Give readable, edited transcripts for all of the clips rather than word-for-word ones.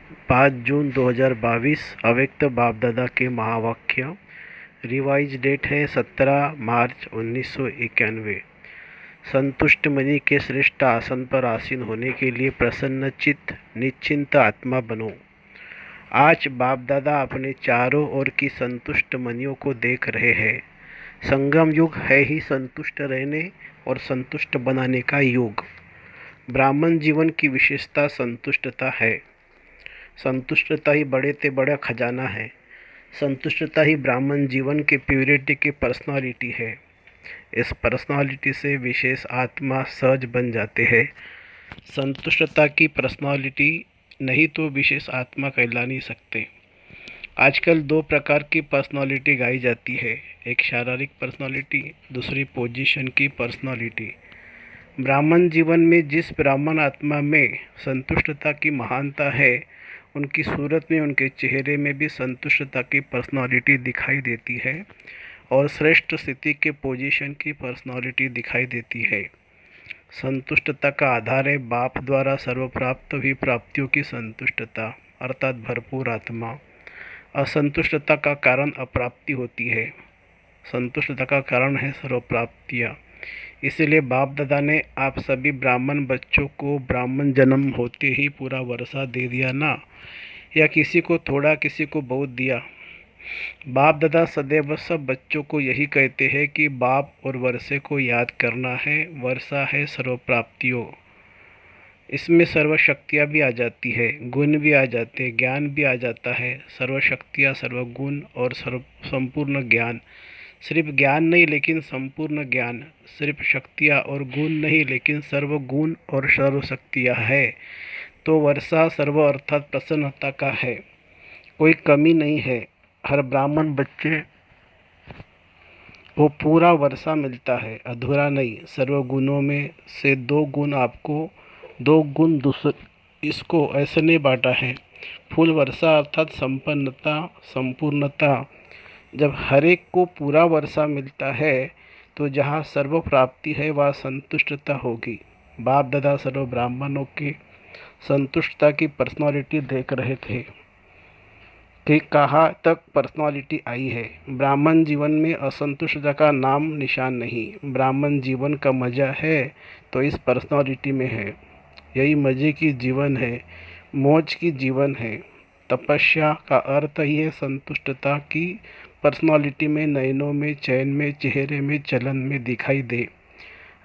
5 जून 2022 अव्यक्त बाप-दादा के महावाक्य। रिवाइज डेट है 17 मार्च 1991। संतुष्ट मनी के श्रेष्ठ आसन पर आसीन होने के लिए प्रसन्न चित्त निश्चिंत आत्मा बनो। आज बाप दादा अपने चारों ओर की संतुष्ट मनियों को देख रहे हैं। संगम युग है ही संतुष्ट रहने और संतुष्ट बनाने का युग। ब्राह्मण जीवन की विशेषता संतुष्टता है। संतुष्टता ही बड़े से बड़ा खजाना है। संतुष्टता ही ब्राह्मण जीवन के प्योरिटी की पर्सनालिटी है। इस पर्सनालिटी से विशेष आत्मा सहज बन जाते हैं। संतुष्टता की पर्सनालिटी नहीं तो विशेष आत्मा कहला नहीं सकते। आजकल दो प्रकार की पर्सनालिटी गाई जाती है, एक शारीरिक पर्सनालिटी, दूसरी पोजीशन की पर्सनालिटी। ब्राह्मण जीवन में जिस ब्राह्मण आत्मा में संतुष्टता की महानता है, उनकी सूरत में, उनके चेहरे में भी संतुष्टता की पर्सनालिटी दिखाई देती है और श्रेष्ठ स्थिति के पोजीशन की पर्सनालिटी दिखाई देती है। संतुष्टता का आधार है बाप द्वारा सर्वप्राप्त हुई प्राप्तियों की संतुष्टता, अर्थात भरपूर आत्मा। असंतुष्टता का कारण अप्राप्ति होती है, संतुष्टता का कारण है सर्वप्राप्तियाँ। इसलिए बाप दादा ने आप सभी ब्राह्मण बच्चों को ब्राह्मण जन्म होते ही पूरा वर्षा दे दिया ना, या किसी को थोड़ा किसी को बहुत दिया। बाप दादा सदैव सब बच्चों को यही कहते हैं कि बाप और वर्षे को याद करना है। वर्षा है सर्वप्राप्तियों, इसमें सर्वशक्तियाँ भी आ जाती है, गुण भी आ जाते हैं, ज्ञान भी आ जाता है। सर्वशक्तियाँ, सर्वगुण और सर्व संपूर्ण ज्ञान। सिर्फ ज्ञान नहीं लेकिन संपूर्ण ज्ञान, सिर्फ शक्तियाँ और गुण नहीं लेकिन सर्वगुण और सर्वशक्तियाँ है। तो वर्षा सर्व अर्थात प्रसन्नता का है, कोई कमी नहीं है। हर ब्राह्मण बच्चे को पूरा वर्षा मिलता है, अधूरा नहीं। सर्वगुणों में से दो गुण आपको, दो गुण दूसरे, इसको ऐसे नहीं बांटा है। फूल वर्षा अर्थात संपन्नता, संपूर्णता। जब हर एक को पूरा वर्षा मिलता है तो जहाँ सर्व प्राप्ति है वहाँ संतुष्टता होगी। बाप दादा सर्व ब्राह्मणों की संतुष्टता की पर्सनालिटी देख रहे थे कि कहाँ तक पर्सनालिटी आई है। ब्राह्मण जीवन में असंतुष्टता का नाम निशान नहीं। ब्राह्मण जीवन का मज़ा है तो इस पर्सनालिटी में है। यही मज़े की जीवन है, मौज की जीवन है। तपस्या का अर्थ ही है संतुष्टता की पर्सनालिटी में, नयनों में, चैन में, चेहरे में, चलन में दिखाई दे।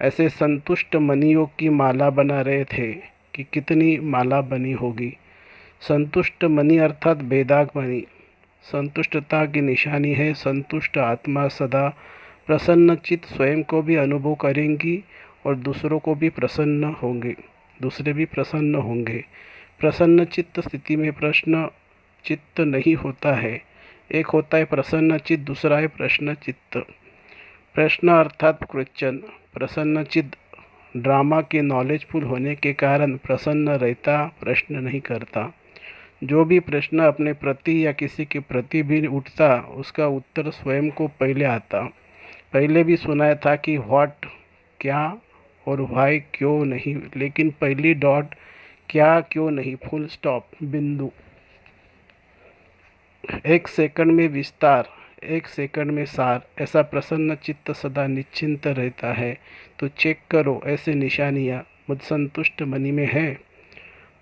ऐसे संतुष्ट मनियों की माला बना रहे थे कि कितनी माला बनी होगी। संतुष्ट मनी अर्थात बेदाग मनी। संतुष्टता की निशानी है संतुष्ट आत्मा सदा प्रसन्न चित्त स्वयं को भी अनुभव करेंगी और दूसरों को भी प्रसन्न होंगे, दूसरे भी प्रसन्न होंगे। प्रसन्न चित्त स्थिति में प्रश्न चित्त नहीं होता है, एक होता है प्रसन्न चित्त, दूसरा है प्रश्न चित्त। प्रश्न अर्थात क्वेश्चन, प्रसन्न चित्त ड्रामा के नॉलेजफुल होने के कारण प्रसन्न रहता, प्रश्न नहीं करता। जो भी प्रश्न अपने प्रति या किसी के प्रति भी उठता, उसका उत्तर स्वयं को पहले आता। पहले भी सुनाया था कि व्हाट क्या और व्हाई क्यों नहीं, लेकिन पहली डॉट क्या क्यों नहीं, फुल स्टॉप, बिंदु। एक सेकंड में विस्तार, एक सेकंड में सार। ऐसा प्रसन्न चित्त सदा निश्चिंत रहता है। तो चेक करो ऐसे निशानियाँ मुझ संतुष्ट मनी में है।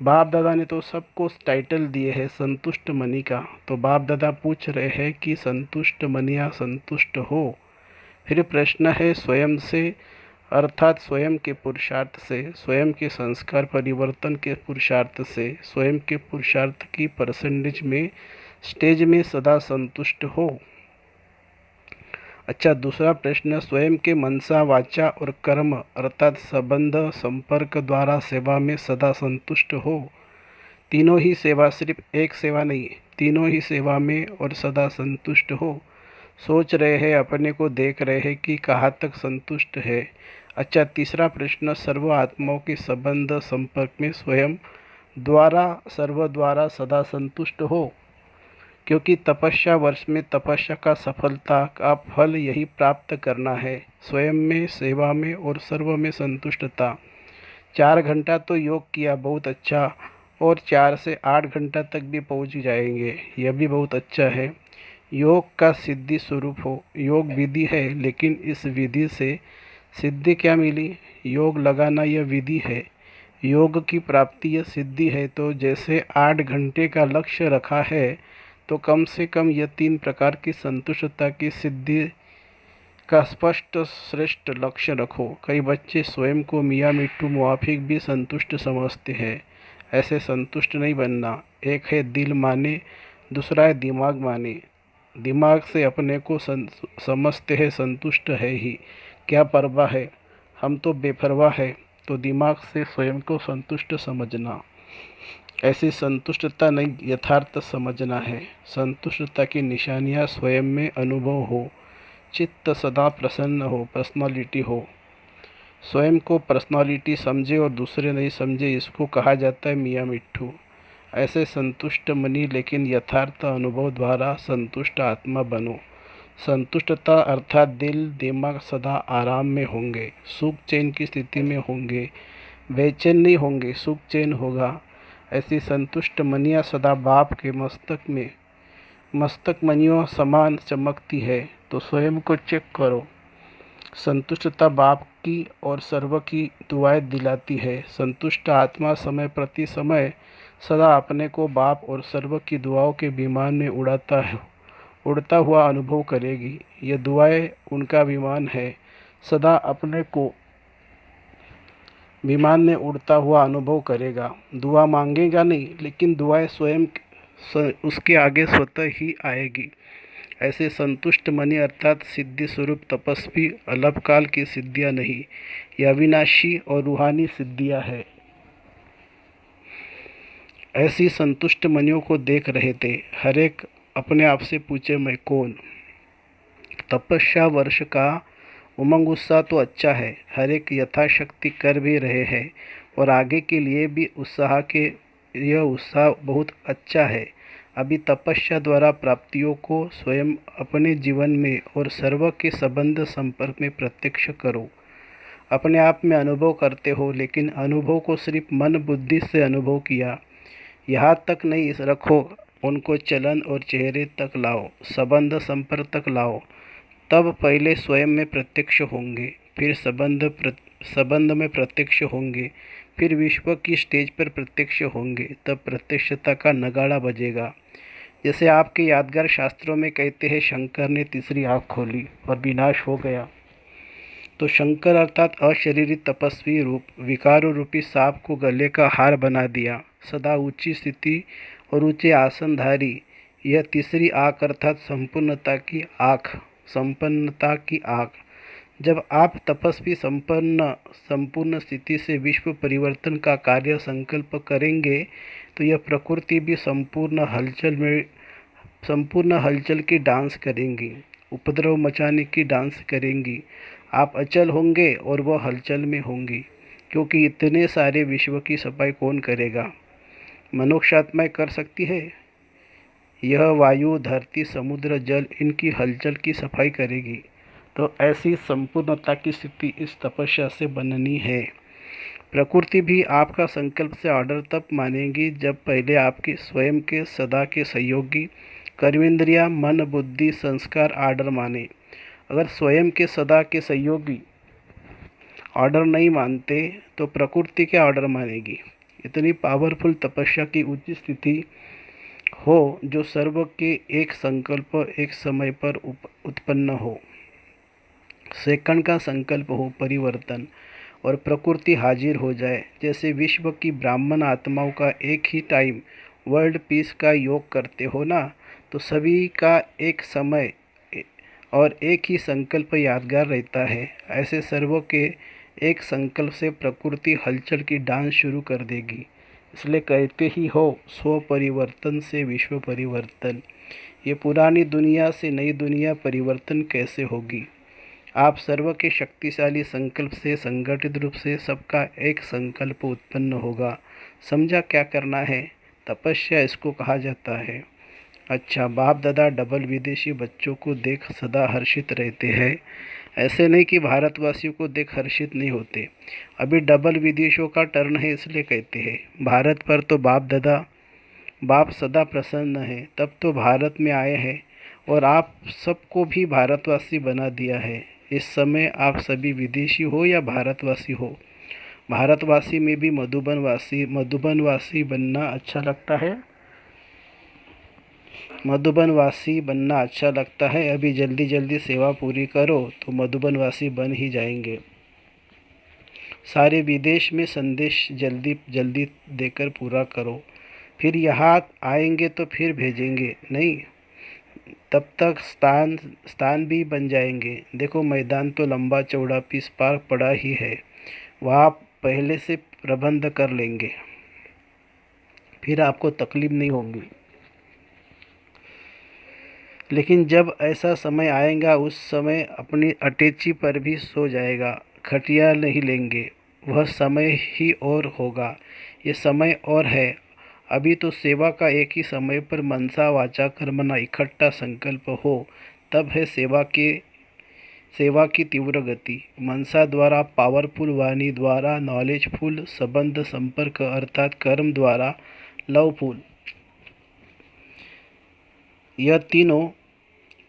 बाप दादा ने तो सबको टाइटल दिए है संतुष्ट मनी का। तो बाप दादा पूछ रहे हैं कि संतुष्ट मनिया संतुष्ट हो। फिर प्रश्न है स्वयं से, अर्थात स्वयं के पुरुषार्थ से, स्वयं के संस्कार परिवर्तन के पुरुषार्थ से, स्वयं के पुरुषार्थ की परसेंटेज में, स्टेज में सदा संतुष्ट हो। अच्छा, दूसरा प्रश्न, स्वयं के मनसा, वाचा और कर्म अर्थात संबंध संपर्क द्वारा सेवा में सदा संतुष्ट हो। तीनों ही सेवा, सिर्फ एक सेवा नहीं, तीनों ही सेवा में और सदा संतुष्ट हो। सोच रहे हैं, अपने को देख रहे हैं कि कहाँ तक संतुष्ट है। अच्छा, तीसरा प्रश्न, सर्व आत्माओं के संबंध संपर्क में स्वयं द्वारा, सर्व द्वारा सदा संतुष्ट हो। क्योंकि तपस्या वर्ष में तपस्या का सफलता का फल यही प्राप्त करना है, स्वयं में, सेवा में और सर्व में संतुष्टता। 4 घंटा तो योग किया, बहुत अच्छा, और 4 से 8 घंटा तक भी पहुंच जाएंगे, यह भी बहुत अच्छा है। योग का सिद्धि स्वरूप हो, योग विधि है, लेकिन इस विधि से सिद्धि क्या मिली? योग लगाना यह विधि है, योग की प्राप्ति यह सिद्धि है। तो जैसे 8 घंटे का लक्ष्य रखा है, तो कम से कम यह 3 प्रकार की संतुष्टता की सिद्धि का स्पष्ट श्रेष्ठ लक्ष्य रखो। कई बच्चे स्वयं को मियाँ मिट्ठू मुआफिक भी संतुष्ट समझते हैं। ऐसे संतुष्ट नहीं बनना। एक है दिल माने, दूसरा है दिमाग माने। दिमाग से अपने को समझते हैं संतुष्ट है ही, क्या परवाह है, हम तो बेपरवाह है। तो दिमाग से स्वयं को संतुष्ट समझना, ऐसी संतुष्टता नहीं यथार्थ समझना है। संतुष्टता की निशानियाँ स्वयं में अनुभव हो, चित्त सदा प्रसन्न हो, पर्सनालिटी हो। स्वयं को पर्सनालिटी समझे और दूसरे नहीं समझे, इसको कहा जाता है मियाँ मिट्ठू। ऐसे संतुष्ट मनी लेकिन यथार्थ अनुभव द्वारा संतुष्ट आत्मा बनो। संतुष्टता अर्थात दिल दिमाग सदा आराम में होंगे, सुख चैन की स्थिति में होंगे, बेचैन नहीं होंगे, सुख चैन होगा। ऐसी संतुष्ट मनियाँ सदा बाप के मस्तक मनियों समान चमकती है। तो स्वयं को चेक करो। संतुष्टता बाप की और सर्व की दुआएं दिलाती है। संतुष्ट आत्मा समय प्रति समय सदा अपने को बाप और सर्व की दुआओं के विमान में उड़ता हुआ अनुभव करेगी। ये दुआएं उनका विमान है, सदा अपने को विमान में उड़ता हुआ अनुभव करेगा। दुआ मांगेगा नहीं, लेकिन दुआएं स्वयं उसके आगे स्वतः ही आएगी। ऐसे संतुष्ट मनी अर्थात सिद्धि स्वरूप तपस्वी अल्पकाल की सिद्धियां नहीं, यह अविनाशी और रूहानी सिद्धियां है। ऐसी संतुष्ट मनियों को देख रहे थे। हर एक अपने आप से पूछे, मैं कौन? तपस्या वर्ष का उमंग उत्साह तो अच्छा है, हर एक यथाशक्ति कर भी रहे हैं और आगे के लिए भी यह उत्साह बहुत अच्छा है। अभी तपस्या द्वारा प्राप्तियों को स्वयं अपने जीवन में और सर्व के संबंध संपर्क में प्रत्यक्ष करो। अपने आप में अनुभव करते हो, लेकिन अनुभव को सिर्फ मन बुद्धि से अनुभव किया, यहाँ तक नहीं रखो, उनको चलन और चेहरे तक लाओ, संबंध संपर्क तक लाओ। तब पहले स्वयं में प्रत्यक्ष होंगे, फिर संबंध में प्रत्यक्ष होंगे, फिर विश्व की स्टेज पर प्रत्यक्ष होंगे। तब प्रत्यक्षता का नगाड़ा बजेगा। जैसे आपके यादगार शास्त्रों में कहते हैं, शंकर ने तीसरी आँख खोली और विनाश हो गया। तो शंकर अर्थात अशरीरी तपस्वी रूप विकारो रूपी सांप को गले का हार बना दिया। सदा ऊंची स्थिति और ऊंचे आसनधारी, यह तीसरी आँख अर्थात संपन्नता की आँख। जब आप तपस्वी संपूर्ण स्थिति से विश्व परिवर्तन का कार्य संकल्प करेंगे, तो यह प्रकृति भी संपूर्ण हलचल की डांस करेंगी, उपद्रव मचाने की डांस करेंगी। आप अचल होंगे और वह हलचल में होंगी, क्योंकि इतने सारे विश्व की सफाई कौन करेगा? मनुष्य आत्माएं कर सकती है। यह वायु धरती समुद्र जल इनकी हलचल की सफाई करेगी। तो ऐसी संपूर्णता की स्थिति इस तपस्या से बननी है। प्रकृति भी आपका संकल्प से ऑर्डर तब मानेगी जब पहले आपके स्वयं के सदा के सहयोगी कर्मेंद्रिया मन बुद्धि संस्कार ऑर्डर माने। अगर स्वयं के सदा के सहयोगी ऑर्डर नहीं मानते, तो प्रकृति क्या ऑर्डर मानेगी? इतनी पावरफुल तपस्या की उच्च स्थिति हो जो सर्व के एक संकल्प एक समय पर उत्पन्न हो, सेकंड का संकल्प हो परिवर्तन, और प्रकृति हाजिर हो जाए। जैसे विश्व की ब्राह्मण आत्माओं का एक ही टाइम वर्ल्ड पीस का योग करते हो ना, तो सभी का एक समय और एक ही संकल्प यादगार रहता है। ऐसे सर्वों के एक संकल्प से प्रकृति हलचल की डांस शुरू कर देगी। इसलिए कहते ही हो, स्व परिवर्तन से विश्व परिवर्तन। ये पुरानी दुनिया से नई दुनिया परिवर्तन कैसे होगी? आप सर्व के शक्तिशाली संकल्प से संगठित रूप से सबका एक संकल्प उत्पन्न होगा। समझा क्या करना है? तपस्या इसको कहा जाता है। अच्छा, बाप दादा डबल विदेशी बच्चों को देख सदा हर्षित रहते हैं। ऐसे नहीं कि भारतवासियों को देख हर्षित नहीं होते। अभी डबल विदेशों का टर्न है, इसलिए कहते हैं भारत पर तो बाप सदा प्रसन्न है। तब तो भारत में आए हैं और आप सबको भी भारतवासी बना दिया है। इस समय आप सभी विदेशी हो या भारतवासी हो। भारतवासी में भी मधुबनवासी बनना अच्छा लगता है। मधुबनवासी बनना अच्छा लगता है। अभी जल्दी जल्दी सेवा पूरी करो तो मधुबनवासी बन ही जाएंगे। सारे विदेश में संदेश जल्दी जल्दी देकर पूरा करो, फिर यहाँ आएंगे तो फिर भेजेंगे नहीं, तब तक स्थान भी बन जाएंगे। देखो मैदान तो लंबा चौड़ा पीस पार पड़ा ही है, वहाँ पहले से प्रबंध कर लेंगे, फिर आपको तकलीफ नहीं होगी। लेकिन जब ऐसा समय आएगा उस समय अपनी अटैची पर भी सो जाएगा, खटिया नहीं लेंगे। वह समय ही और होगा। ये समय और है। अभी तो सेवा का एक ही समय पर मनसा वाचा कर्मणा इकट्ठा संकल्प हो, तब है सेवा की तीव्र गति। मनसा द्वारा पावरफुल, वाणी द्वारा नॉलेजफुल, संबंध संपर्क अर्थात कर्म द्वारा लवफुल। यह तीनों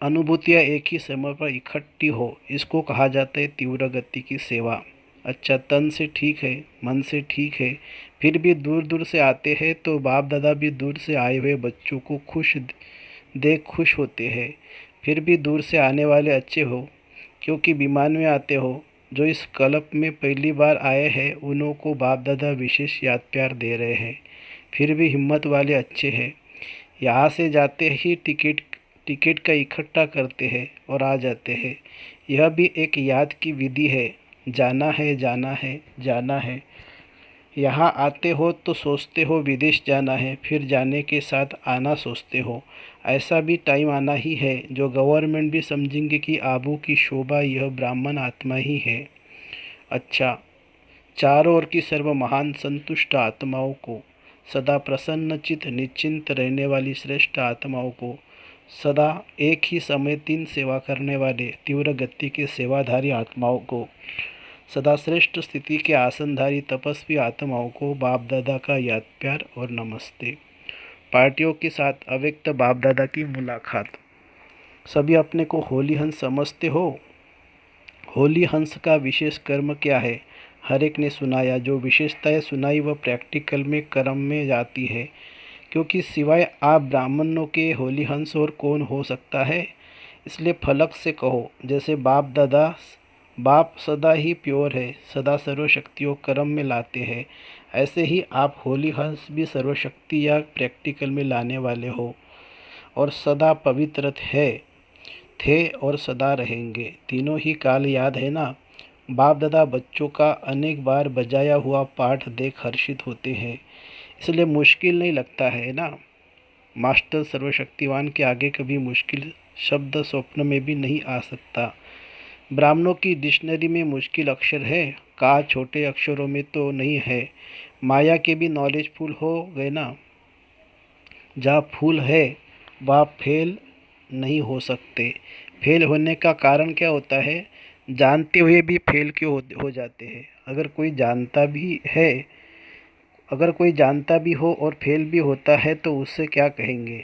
अनुभूतियाँ एक ही समय पर इकट्ठी हो, इसको कहा जाता है तीव्र गति की सेवा। अच्छा, तन से ठीक है, मन से ठीक है, फिर भी दूर दूर से आते हैं तो बाप दादा भी दूर से आए हुए बच्चों को देख खुश होते हैं। फिर भी दूर से आने वाले अच्छे हो, क्योंकि विमान में आते हो। जो इस कल्प में पहली बार आए हैं उन्हों को बाप दादा विशेष याद प्यार दे रहे हैं। फिर भी हिम्मत वाले अच्छे हैं। यहाँ से जाते ही टिकट का इकट्ठा करते हैं और आ जाते हैं। यह भी एक याद की विधि है। जाना है, जाना है, जाना है। यहाँ आते हो तो सोचते हो विदेश जाना है, फिर जाने के साथ आना सोचते हो। ऐसा भी टाइम आना ही है जो गवर्नमेंट भी समझेंगे कि आबू की शोभा यह ब्राह्मण आत्मा ही है। अच्छा, चारों ओर की सर्व महान संतुष्ट आत्माओं को, सदा प्रसन्नचित निश्चिंत रहने वाली श्रेष्ठ आत्माओं को, सदा एक ही समय 3 सेवा करने वाले तीव्र गति के सेवाधारी आत्माओं को, सदा श्रेष्ठ स्थिति के आसनधारी तपस्वी आत्माओं को बाप दादा का याद प्यार और नमस्ते। पार्टियों के साथ अव्यक्त बाप दादा की मुलाकात। सभी अपने को होली हंस समझते हो। होली हंस का विशेष कर्म क्या है? हर एक ने सुनाया। जो विशेषताएं सुनाई वह प्रैक्टिकल में कर्म में जाती है, क्योंकि सिवाय आप ब्राह्मणों के होली हंस और कौन हो सकता है। इसलिए फलक से कहो, जैसे बाप सदा ही प्योर है, सदा सर्वशक्तियों कर्म में लाते हैं, ऐसे ही आप होली हंस भी सर्वशक्ति या प्रैक्टिकल में लाने वाले हो और सदा पवित्र थे और सदा रहेंगे। तीनों ही काल याद है ना। बाप दादा बच्चों का अनेक बार बजाया हुआ पाठ देख हर्षित होते हैं, इसलिए मुश्किल नहीं लगता है ना। मास्टर सर्वशक्तिवान के आगे कभी मुश्किल शब्द स्वप्न में भी नहीं आ सकता। ब्राह्मणों की डिक्शनरी में मुश्किल अक्षर है, कहा छोटे अक्षरों में तो नहीं है। माया के भी नॉलेज फुल हो गए ना। जहाँ फूल है वहाँ फेल नहीं हो सकते। फेल होने का कारण क्या होता है? जानते हुए भी फेल क्यों हो जाते हैं? अगर कोई जानता भी हो और फेल भी होता है तो उससे क्या कहेंगे?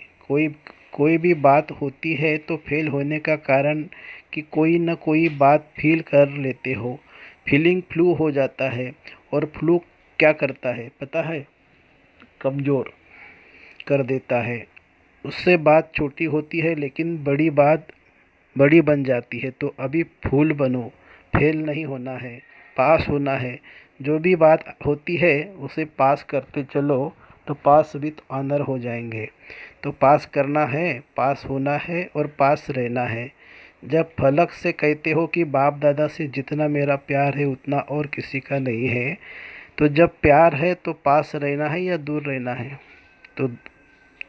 कोई भी बात होती है तो फेल होने का कारण कि कोई न कोई बात फील कर लेते हो। फीलिंग फ्लू हो जाता है, और फ्लू क्या करता है पता है? कमज़ोर कर देता है। उससे बात छोटी होती है लेकिन बड़ी बन जाती है। तो अभी फूल बनो, फेल नहीं होना है, पास होना है। जो भी बात होती है उसे पास करते चलो तो पास विद ऑनर हो जाएंगे। तो पास करना है, पास होना है और पास रहना है। जब फलक से कहते हो कि बाप दादा से जितना मेरा प्यार है उतना और किसी का नहीं है, तो जब प्यार है तो पास रहना है या दूर रहना है? तो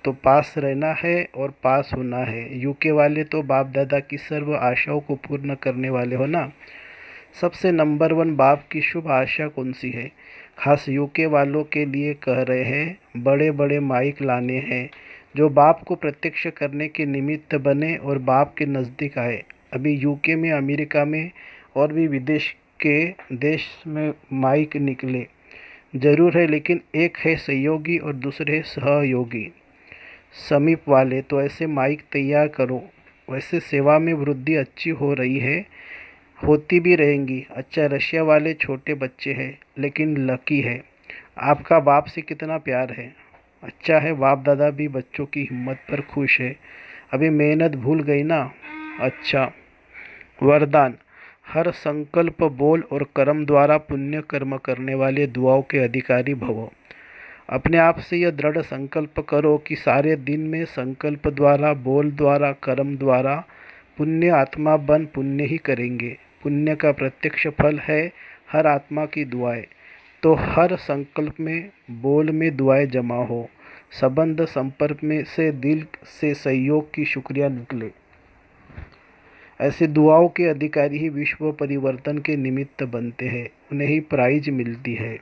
तो पास रहना है और पास होना है। यूके वाले तो बाप दादा की सर्व आशाओं को पूर्ण करने वाले हो ना। सबसे नंबर 1 बाप की शुभ आशा कौन सी है? खास यूके वालों के लिए कह रहे हैं, बड़े बड़े माइक लाने हैं जो बाप को प्रत्यक्ष करने के निमित्त बने और बाप के नज़दीक आए। अभी यूके में, अमेरिका में और भी विदेश के देश में माइक निकले जरूर है, लेकिन एक है सहयोगी और दूसरे है सहयोगी समीप वाले। तो ऐसे माइक तैयार करो। वैसे सेवा में वृद्धि अच्छी हो रही है, होती भी रहेंगी। अच्छा, रशिया वाले छोटे बच्चे हैं लेकिन लकी है। आपका बाप से कितना प्यार है। अच्छा है, बाप दादा भी बच्चों की हिम्मत पर खुश है। अभी मेहनत भूल गई ना। अच्छा, वरदान, हर संकल्प बोल और कर्म द्वारा पुण्य कर्म करने वाले दुआओं के अधिकारी भवो। अपने आप से यह दृढ़ संकल्प करो कि सारे दिन में संकल्प द्वारा, बोल द्वारा, कर्म द्वारा पुण्य आत्मा बन पुण्य ही करेंगे। पुण्य का प्रत्यक्ष फल है हर आत्मा की दुआएं। तो हर संकल्प में, बोल में दुआएं जमा हो। संबंध संपर्क में से दिल से सहयोग की शुक्रिया निकले। ऐसे दुआओं के अधिकारी ही विश्व परिवर्तन के निमित्त बनते हैं, उन्हें ही प्राइज मिलती है।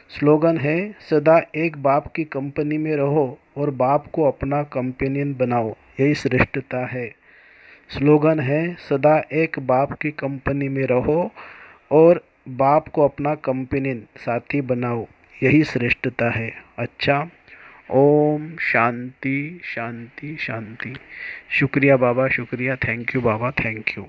स्लोगन है, सदा एक बाप की कंपनी में रहो और बाप को अपना कंपेनियन बनाओ, यही श्रेष्ठता है। स्लोगन है, सदा एक बाप की कंपनी में रहो और बाप को अपना कंपेनियन साथी बनाओ, यही श्रेष्ठता है। अच्छा, ओम शांति शांति शांति। शुक्रिया बाबा, शुक्रिया। Thank you Baba, thank you.